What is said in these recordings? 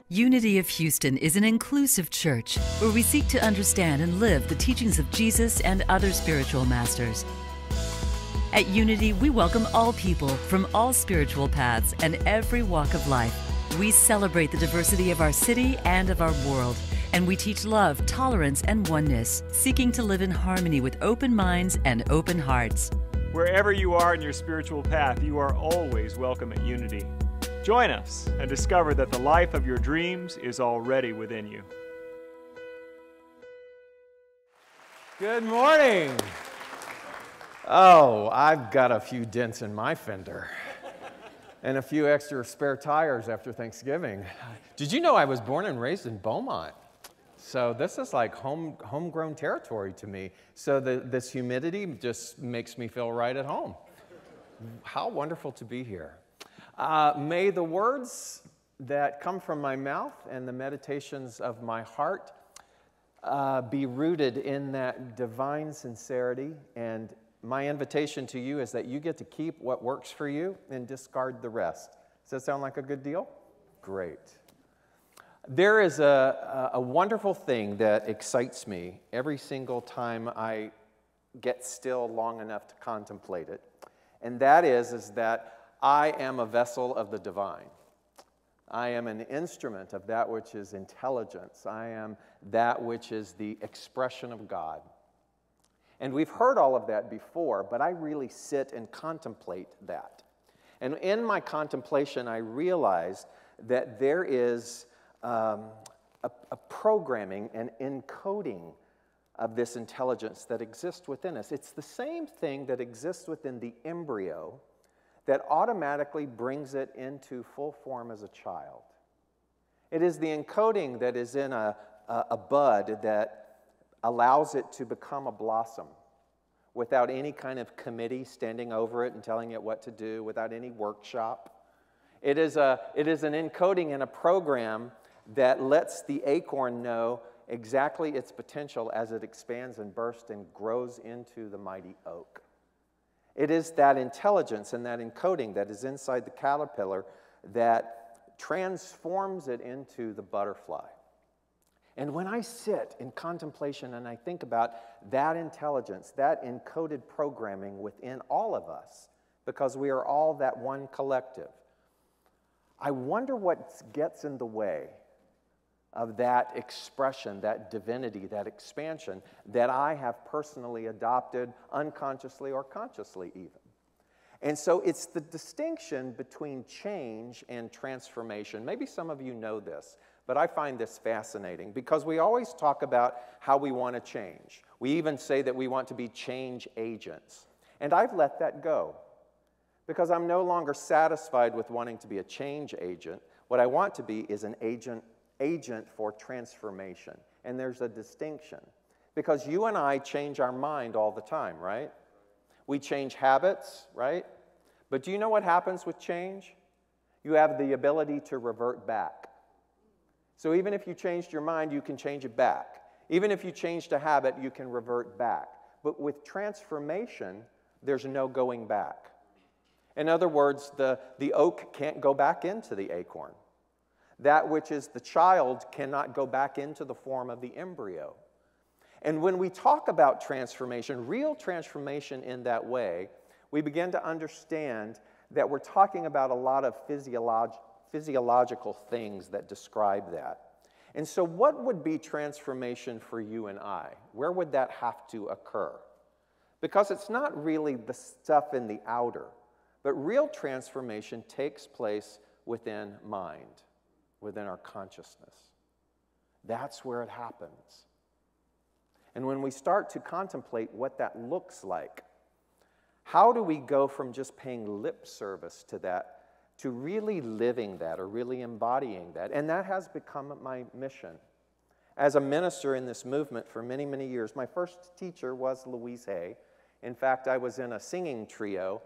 Unity of Houston is an inclusive church where we seek to understand and live the teachings of Jesus and other spiritual masters. At Unity, we welcome all people from all spiritual paths and every walk of life. We celebrate the diversity of our city and of our world, and we teach love, tolerance, and oneness, seeking to live in harmony with open minds and open hearts. Wherever you are in your spiritual path, you are always welcome at Unity. Join us and discover that the life of your dreams is already within you. Good morning. Oh, I've got a few dents in my fender and a few extra spare tires after Thanksgiving. Did you know I was born and raised in Beaumont? So this is like homegrown territory to me. So this humidity just makes me feel right at home. How wonderful to be here. May the words that come from my mouth and the meditations of my heart be rooted in that divine sincerity. And my invitation to you is that you get to keep what works for you and discard the rest. Does that sound like a good deal? Great. There is a wonderful thing that excites me every single time I get still long enough to contemplate it. And that is that I am a vessel of the divine. I am an instrument of that which is intelligence. I am that which is the expression of God. And we've heard all of that before, but I really sit and contemplate that. And in my contemplation, I realized that there is a programming and encoding of this intelligence that exists within us. It's the same thing that exists within the embryo that automatically brings it into full form as a child. It is the encoding that is in a bud that allows it to become a blossom without any kind of committee standing over it and telling it what to do, without any workshop. It is an encoding and a program that lets the acorn know exactly its potential as it expands and bursts and grows into the mighty oak. It is that intelligence and that encoding that is inside the caterpillar that transforms it into the butterfly. And when I sit in contemplation and I think about that intelligence, that encoded programming within all of us, because we are all that one collective, I wonder what gets in the way of that expression, that divinity, that expansion that I have personally adopted unconsciously or consciously even. And so it's the distinction between change and transformation. Maybe some of you know this, but I find this fascinating because we always talk about how we want to change. We even say that we want to be change agents. And I've let that go because I'm no longer satisfied with wanting to be a change agent. What I want to be is an agent for transformation. And there's a distinction. Because you and I change our mind all the time, right? We change habits, right? But do you know what happens with change? You have the ability to revert back. So even if you changed your mind, you can change it back. Even if you changed a habit, you can revert back. But with transformation, there's no going back. In other words, the oak can't go back into the acorn. That which is the child cannot go back into the form of the embryo. And when we talk about transformation, real transformation in that way, we begin to understand that we're talking about a lot of physiological things that describe that. And so what would be transformation for you and I? Where would that have to occur? Because it's not really the stuff in the outer, but real transformation takes place within mind. Within our consciousness. That's where it happens. And when we start to contemplate what that looks like, how do we go from just paying lip service to that to really living that or really embodying that? And that has become my mission. As a minister in this movement for many, many years, my first teacher was Louise Hay. In fact, I was in a singing trio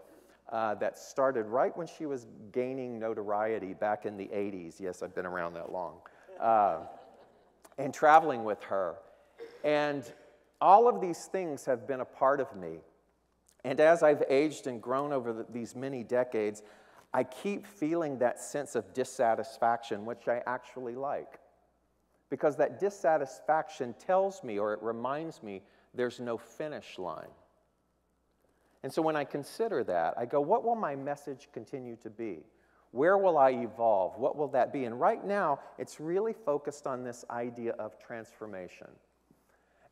that started right when she was gaining notoriety back in the 80s. Yes, I've been around that long. And traveling with her. And all of these things have been a part of me. And as I've aged and grown over these many decades, I keep feeling that sense of dissatisfaction, which I actually like. Because that dissatisfaction tells me, or it reminds me, there's no finish line. And so when I consider that, I go, what will my message continue to be? Where will I evolve? What will that be? And right now, it's really focused on this idea of transformation.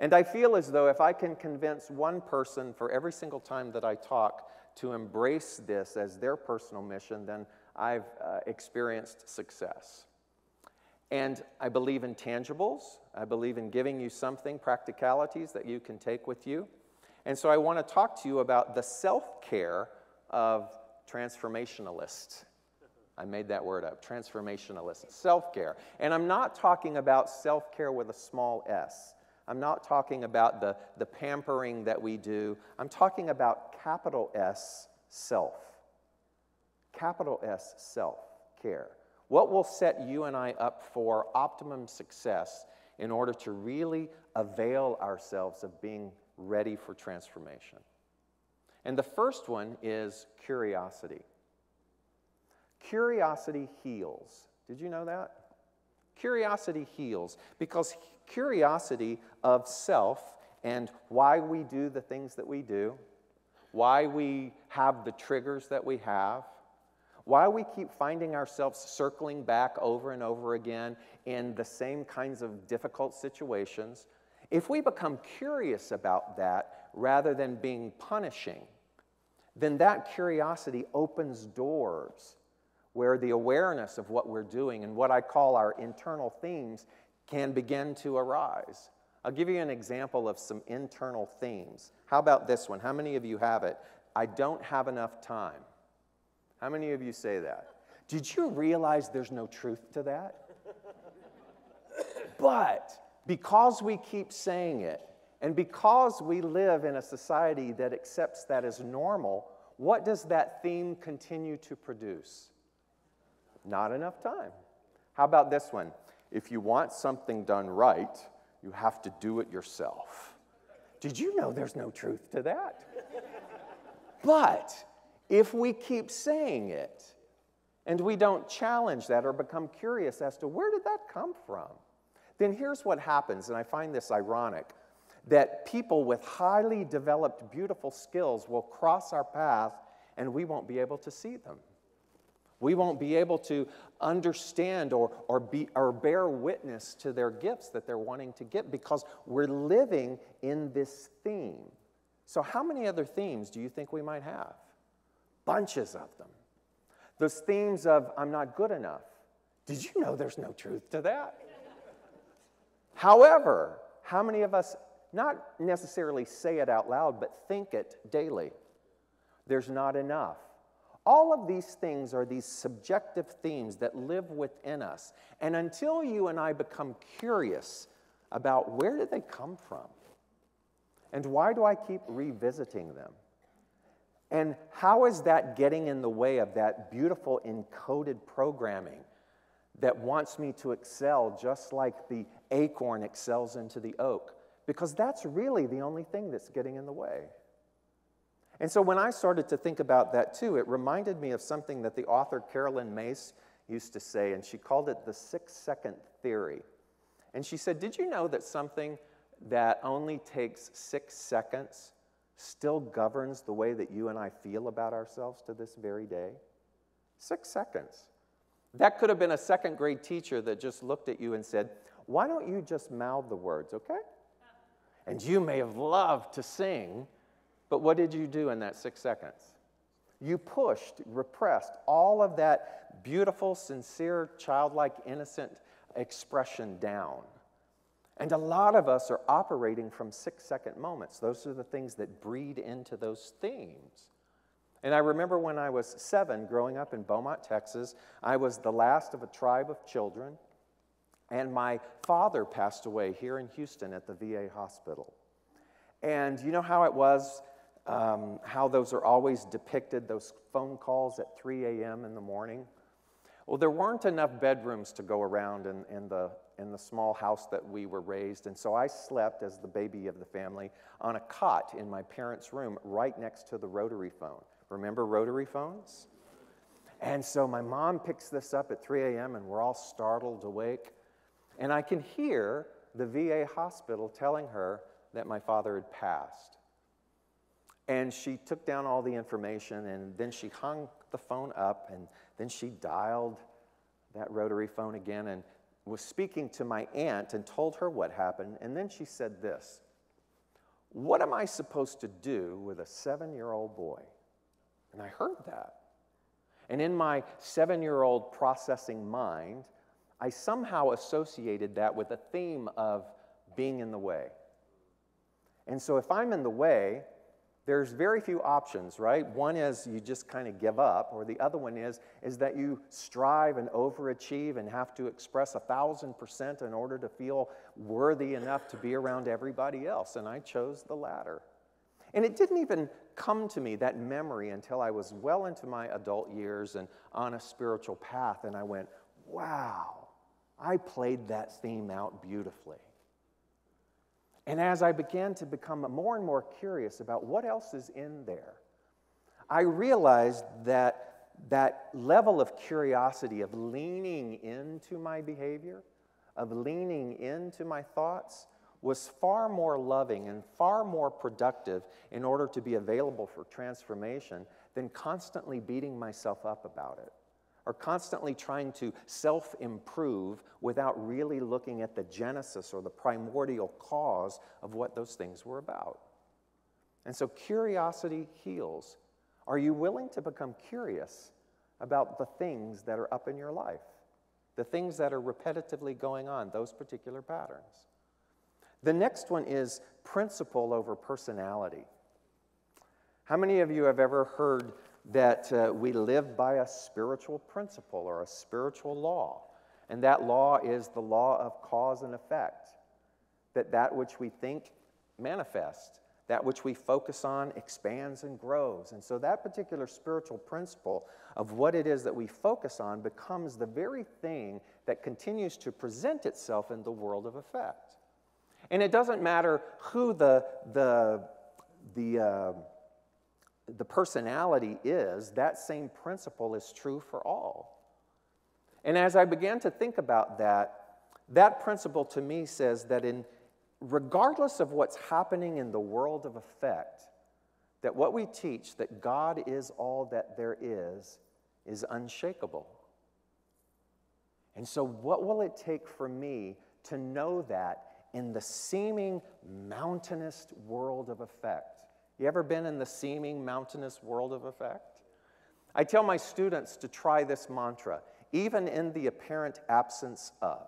And I feel as though if I can convince one person for every single time that I talk to embrace this as their personal mission, then I've experienced success. And I believe in tangibles. I believe in giving you something, practicalities that you can take with you. And so I want to talk to you about the self-care of transformationalists. I made that word up, transformationalists, self-care. And I'm not talking about self-care with a small s. I'm not talking about the pampering that we do. I'm talking about capital S, self. Capital S, self-care. What will set you and I up for optimum success in order to really avail ourselves of being ready for transformation? And the first one is curiosity. Curiosity heals. Did you know that? Curiosity heals, because curiosity of self and why we do the things that we do, why we have the triggers that we have, why we keep finding ourselves circling back over and over again in the same kinds of difficult situations. If we become curious about that rather than being punishing, then that curiosity opens doors where the awareness of what we're doing and what I call our internal themes can begin to arise. I'll give you an example of some internal themes. How about this one? How many of you have it? I don't have enough time. How many of you say that? Did you realize there's no truth to that? But because we keep saying it, and because we live in a society that accepts that as normal, what does that theme continue to produce? Not enough time. How about this one? If you want something done right, you have to do it yourself. Did you know there's no truth to that? But if we keep saying it and we don't challenge that or become curious as to where did that come from, then here's what happens, and I find this ironic, that people with highly developed, beautiful skills will cross our path and we won't be able to see them. We won't be able to understand or bear witness to their gifts that they're wanting to get because we're living in this theme. So how many other themes do you think we might have? Bunches of them. Those themes of, I'm not good enough. Did you know there's no truth to that? However, how many of us not necessarily say it out loud, but think it daily? There's not enough. All of these things are these subjective themes that live within us. And until you and I become curious about where did they come from? And why do I keep revisiting them? And how is that getting in the way of that beautiful encoded programming that wants me to excel just like the acorn excels into the oak? Because that's really the only thing that's getting in the way. And so when I started to think about that too, it reminded me of something that the author Carolyn Mace used to say, and she called it the 6-second theory. And she said, did you know that something that only takes 6 seconds still governs the way that you and I feel about ourselves to this very day? 6 seconds. That could have been a second grade teacher that just looked at you and said, why don't you just mouth the words, okay? And you may have loved to sing, but what did you do in that 6 seconds? You pushed, repressed all of that beautiful, sincere, childlike, innocent expression down. And a lot of us are operating from 6-second moments. Those are the things that breed into those themes. And I remember when I was 7, growing up in Beaumont, Texas, I was the last of a tribe of children, and my father passed away here in Houston at the VA hospital. And you know how it was, how those are always depicted, those phone calls at 3 a.m. in the morning? Well, there weren't enough bedrooms to go around in the small house that we were raised, and so I slept as the baby of the family on a cot in my parents' room right next to the rotary phone. Remember rotary phones? And so my mom picks this up at 3 a.m. and we're all startled awake. And I can hear the VA hospital telling her that my father had passed. And she took down all the information, and then she hung the phone up, and then she dialed that rotary phone again and was speaking to my aunt and told her what happened. And then she said this: "What am I supposed to do with a 7-year-old boy?" And I heard that. And in my 7-year-old processing mind, I somehow associated that with a theme of being in the way. And so if I'm in the way, there's very few options, right? One is you just kind of give up, or the other one is that you strive and overachieve and have to express 1,000% in order to feel worthy enough to be around everybody else. And I chose the latter. And it didn't even come to me, that memory, until I was well into my adult years and on a spiritual path, and I went, wow, I played that theme out beautifully. And as I began to become more and more curious about what else is in there, I realized that that level of curiosity, of leaning into my behavior, of leaning into my thoughts, was far more loving and far more productive in order to be available for transformation than constantly beating myself up about it, or constantly trying to self-improve without really looking at the genesis or the primordial cause of what those things were about. And so curiosity heals. Are you willing to become curious about the things that are up in your life, the things that are repetitively going on, those particular patterns? The next one is principle over personality. How many of you have ever heard that we live by a spiritual principle or a spiritual law? And that law is the law of cause and effect. That which we think manifests, that which we focus on expands and grows. And so that particular spiritual principle of what it is that we focus on becomes the very thing that continues to present itself in the world of effect. And it doesn't matter who the personality is, that same principle is true for all. And as I began to think about that principle to me says that regardless of what's happening in the world of effect, that what we teach, that God is all that there is unshakable. And so what will it take for me to know that in the seeming mountainous world of effect? You ever been in the seeming mountainous world of effect? I tell my students to try this mantra, even in the apparent absence of.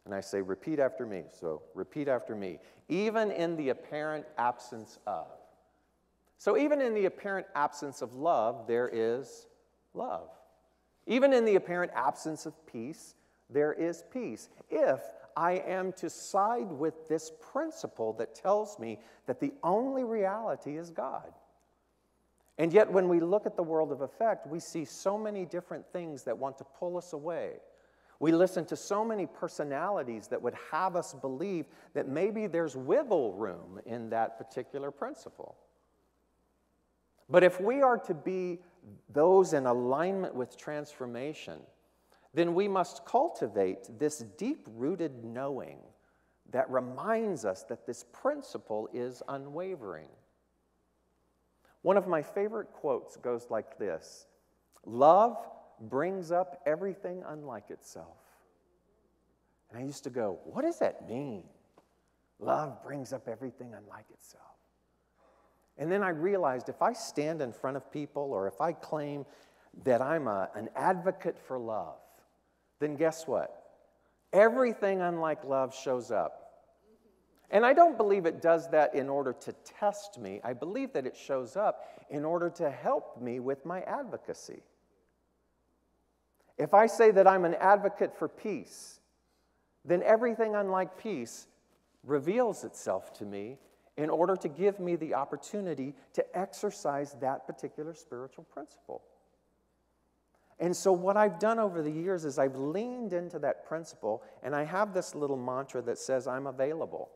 And I say, repeat after me. So repeat after me. Even in the apparent absence of. So even in the apparent absence of love, there is love. Even in the apparent absence of peace, there is peace. If I am to side with this principle that tells me that the only reality is God. And yet when we look at the world of effect, we see so many different things that want to pull us away. We listen to so many personalities that would have us believe that maybe there's wiggle room in that particular principle. But if we are to be those in alignment with transformation, then we must cultivate this deep-rooted knowing that reminds us that this principle is unwavering. One of my favorite quotes goes like this: "Love brings up everything unlike itself." And I used to go, what does that mean? Love brings up everything unlike itself. And then I realized if I stand in front of people, or if I claim that I'm an advocate for love, then guess what? Everything unlike love shows up. And I don't believe it does that in order to test me. I believe that it shows up in order to help me with my advocacy. If I say that I'm an advocate for peace, then everything unlike peace reveals itself to me in order to give me the opportunity to exercise that particular spiritual principle. And so what I've done over the years is I've leaned into that principle, and I have this little mantra that says, I'm available.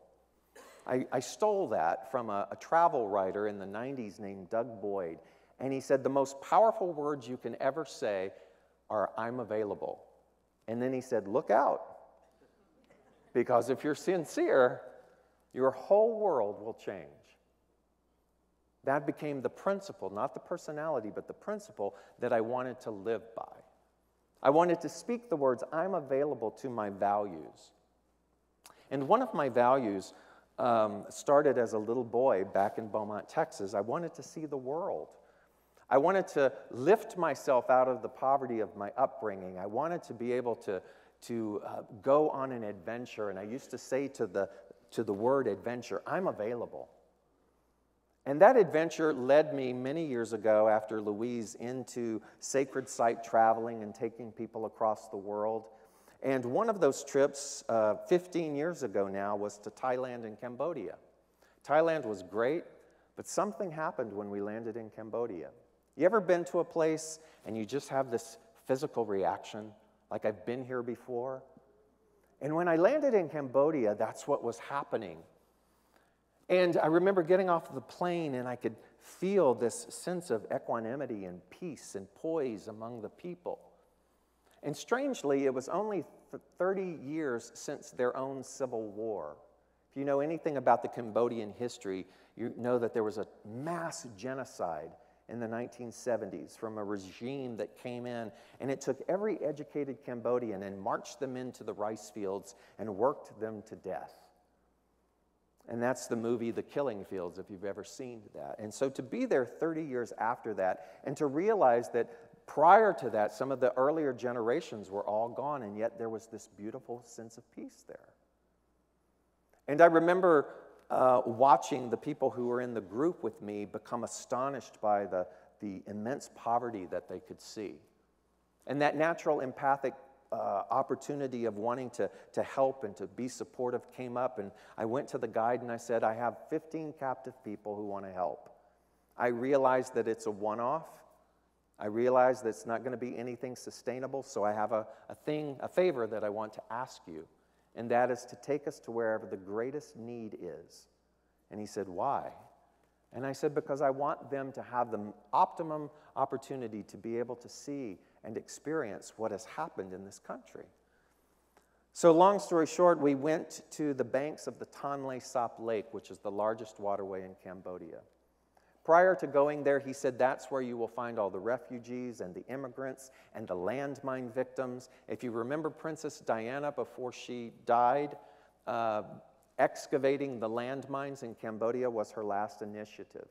I stole that from a travel writer in the 90s named Doug Boyd. And he said, the most powerful words you can ever say are, I'm available. And then he said, look out. Because if you're sincere, your whole world will change. That became the principle, not the personality, but the principle that I wanted to live by. I wanted to speak the words, I'm available, to my values. And one of my values started as a little boy back in Beaumont, Texas. I wanted to see the world. I wanted to lift myself out of the poverty of my upbringing. I wanted to be able to go on an adventure. And I used to say to the word adventure, I'm available. And that adventure led me many years ago, after Louise, into sacred site traveling and taking people across the world. And one of those trips, 15 years ago now, was to Thailand and Cambodia. Thailand was great, but something happened when we landed in Cambodia. You ever been to a place and you just have this physical reaction, like I've been here before? And when I landed in Cambodia, that's what was happening. And I remember getting off the plane, and I could feel this sense of equanimity and peace and poise among the people. And strangely, it was only 30 years since their own civil war. If you know anything about the Cambodian history, you know that there was a mass genocide in the 1970s from a regime that came in, and it took every educated Cambodian and marched them into the rice fields and worked them to death. And that's the movie The Killing Fields, if you've ever seen that. And so to be there 30 years after that, and to realize that prior to that, some of the earlier generations were all gone, and yet there was this beautiful sense of peace there. And I remember watching the people who were in the group with me become astonished by the immense poverty that they could see. And that natural empathic opportunity of wanting to help and to be supportive came up, and I went to the guide and I said, I have 15 captive people who want to help. I realized that it's a one-off. I realized that it's not going to be anything sustainable, so I have a favor that I want to ask you, and that is to take us to wherever the greatest need is. And he said, why? And I said, because I want them to have the optimum opportunity to be able to see and experience what has happened in this country. So long story short, we went to the banks of the Tonle Sap Lake, which is the largest waterway in Cambodia. Prior to going there, he said, that's where you will find all the refugees and the immigrants and the landmine victims. If you remember Princess Diana, before she died, excavating the landmines in Cambodia was her last initiative.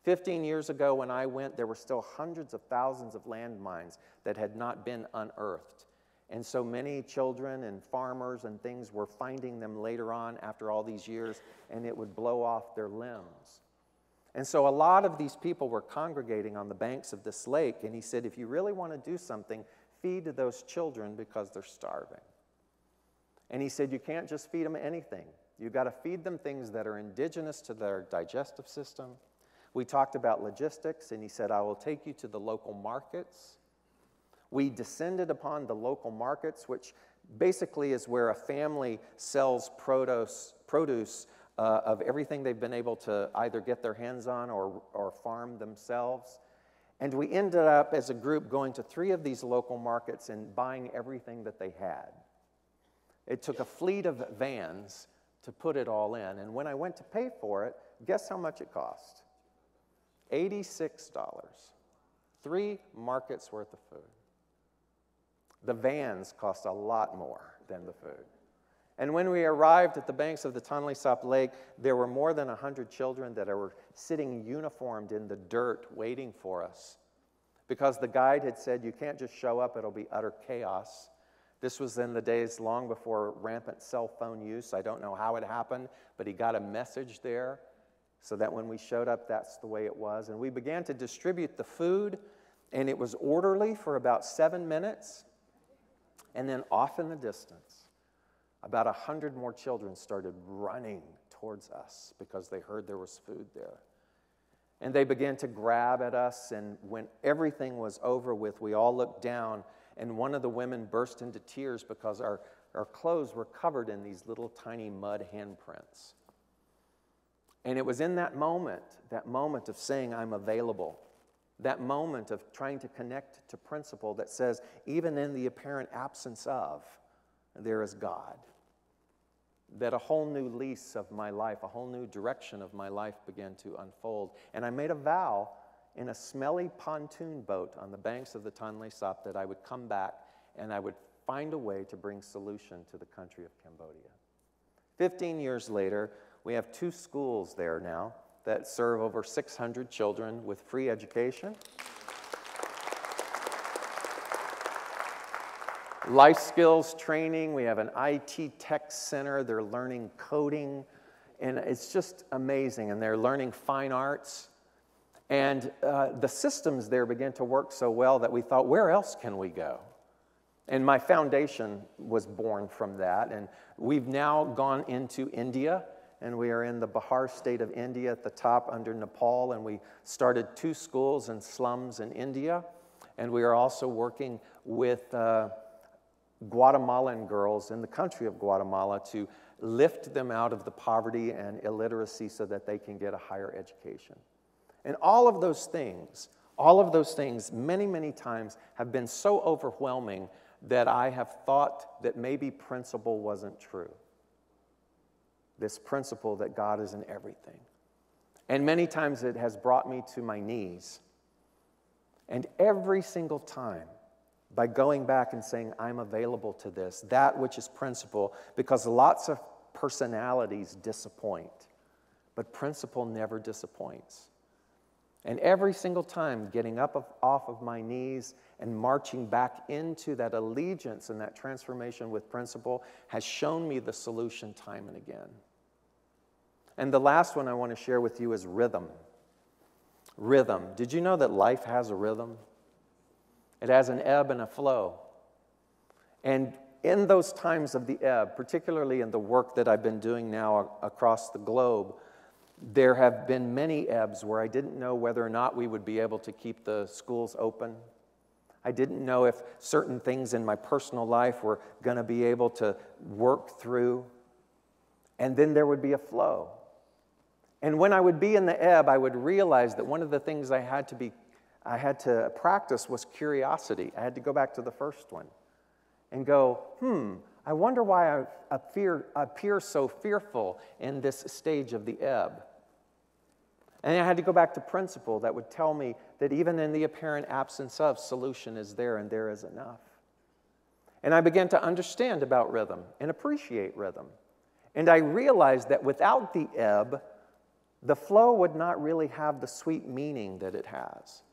15 years ago when I went, there were still hundreds of thousands of landmines that had not been unearthed. And so many children and farmers and things were finding them later on after all these years, and it would blow off their limbs. And so a lot of these people were congregating on the banks of this lake, and he said, if you really want to do something, feed those children because they're starving. And he said, you can't just feed them anything. You've got to feed them things that are indigenous to their digestive system. We talked about logistics, and he said, I will take you to the local markets. We descended upon the local markets, which basically is where a family sells produce of everything they've been able to either get their hands on or farm themselves. And we ended up as a group going to 3 of these local markets and buying everything that they had. It took a fleet of vans to put it all in. And when I went to pay for it, guess how much it cost? $86. 3 markets worth of food. The vans cost a lot more than the food. And when we arrived at the banks of the Tonle Sap Lake, there were more than 100 children that were sitting uniformed in the dirt waiting for us. Because the guide had said, you can't just show up, it'll be utter chaos. This was in the days long before rampant cell phone use. I don't know how it happened, but he got a message there so that when we showed up, that's the way it was. And we began to distribute the food, and it was orderly for about 7 minutes. And then off in the distance, about 100 more children started running towards us because they heard there was food there. And they began to grab at us, and when everything was over with, we all looked down, and one of the women burst into tears because our clothes were covered in these little tiny mud handprints. And it was in that moment of saying, I'm available, that moment of trying to connect to principle that says, even in the apparent absence of, there is God. That a whole new lease of my life, a whole new direction of my life began to unfold. And I made a vow in a smelly pontoon boat on the banks of the Tonle Sap that I would come back and I would find a way to bring solution to the country of Cambodia. 15 years later, we have 2 schools there now that serve over 600 children with free education. Life skills training. We have an IT tech center. They're learning coding, and it's just amazing. And they're learning fine arts. And the systems there began to work so well that we thought, where else can we go? And my foundation was born from that. And we've now gone into India, and we are in the Bihar state of India at the top under Nepal, and we started 2 schools in slums in India. And we are also working with Guatemalan girls in the country of Guatemala to lift them out of the poverty and illiteracy so that they can get a higher education. And all of those things, many, many times have been so overwhelming that I have thought that maybe principle wasn't true. This principle that God is in everything. And many times it has brought me to my knees. And every single time, by going back and saying, I'm available to this, that which is principle, because lots of personalities disappoint, but principle never disappoints. And every single time, getting up off of my knees and marching back into that allegiance and that transformation with principle has shown me the solution time and again. And the last one I want to share with you is rhythm. Rhythm. Did you know that life has a rhythm? It has an ebb and a flow. And in those times of the ebb, particularly in the work that I've been doing now across the globe, there have been many ebbs where I didn't know whether or not we would be able to keep the schools open. I didn't know if certain things in my personal life were going to be able to work through. And then there would be a flow. And when I would be in the ebb, I would realize that one of the things I had to practice was curiosity. I had to go back to the first one and go, I wonder why I appear so fearful in this stage of the ebb. And I had to go back to principle that would tell me that even in the apparent absence of, solution is there and there is enough. And I began to understand about rhythm and appreciate rhythm. And I realized that without the ebb, the flow would not really have the sweet meaning that it has.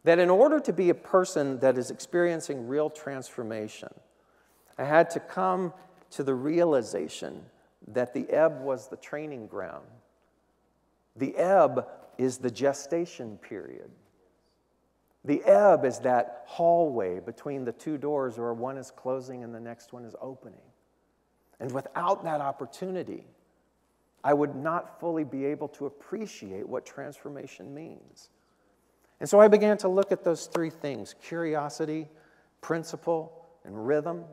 That in order to be a person that is experiencing real transformation, I had to come to the realization that the ebb was the training ground. The ebb is the gestation period. The ebb is that hallway between the 2 doors where one is closing and the next one is opening. And without that opportunity, I would not fully be able to appreciate what transformation means. And so I began to look at those 3 things: curiosity, principle, and rhythm.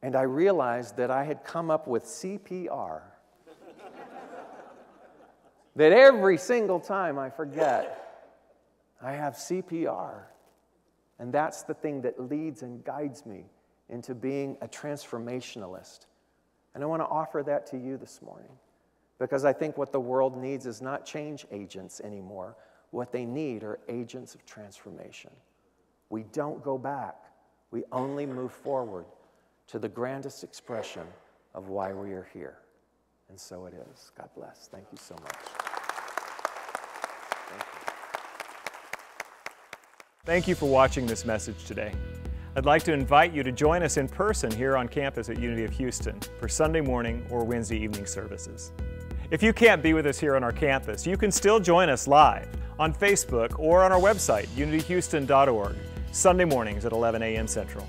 And I realized that I had come up with CPR. That every single time I forget, I have CPR. And that's the thing that leads and guides me into being a transformationalist. And I want to offer that to you this morning, because I think what the world needs is not change agents anymore. What they need are agents of transformation. We don't go back. We only move forward to the grandest expression of why we are here. And so it is. God bless. Thank you so much. Thank you. Thank you for watching this message today. I'd like to invite you to join us in person here on campus at Unity of Houston for Sunday morning or Wednesday evening services. If you can't be with us here on our campus, you can still join us live on Facebook or on our website, unityhouston.org, Sunday mornings at 11 a.m. Central.